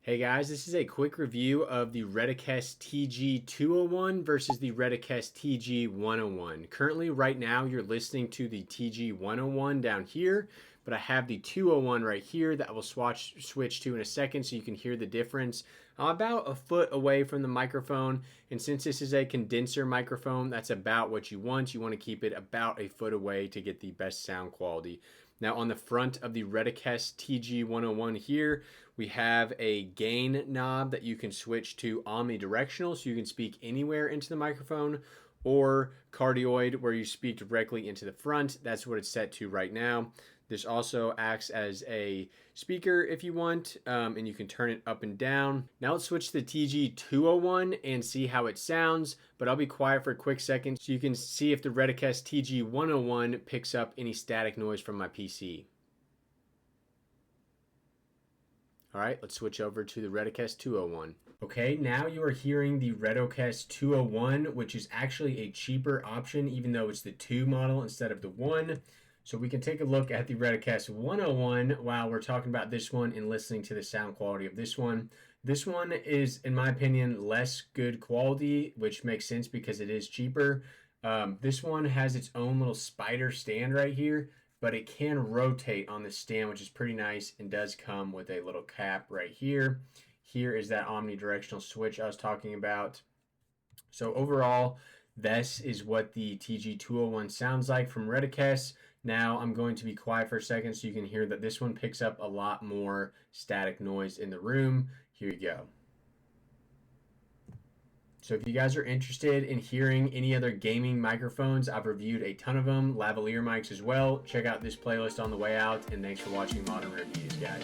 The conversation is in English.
Hey guys, this is a quick review of the Retekess TG201 versus the Retekess TG101. Currently, right now, you're listening to the TG101 down here, but I have the 201 right here that I will switch to in a second so you can hear the difference. I'm about a foot away from the microphone, and since this is a condenser microphone, that's about what you want. You want to keep it about a foot away to get the best sound quality. Now on the front of the Retekess TG101 here, we have a gain knob that you can switch to omnidirectional, so you can speak anywhere into the microphone, or cardioid where you speak directly into the front. That's what it's set to right now. This also acts as a speaker if you want, and you can turn it up and down. Now let's switch to the TG201 and see how it sounds, but I'll be quiet for a quick second so you can see if the Retekess TG101 picks up any static noise from my PC. All right, let's switch over to the Retekess 201. Okay, now you are hearing the Retekess 201, which is actually a cheaper option, even though it's the 2 model instead of the 1. So we can take a look at the Retekess 101 while we're talking about this one and listening to the sound quality of this one. This one is, in my opinion, less good quality, which makes sense because it is cheaper. This one has its own little spider stand right here, but it can rotate on the stand, which is pretty nice, and does come with a little cap right here. Here is that omnidirectional switch I was talking about. So overall, this is what the TG201 sounds like from Retekess. Now I'm going to be quiet for a second so you can hear that this one picks up a lot more static noise in the room. Here you go. So if you guys are interested in hearing any other gaming microphones, I've reviewed a ton of them, lavalier mics as well. Check out this playlist on the way out, and thanks for watching Modern Reviews, guys.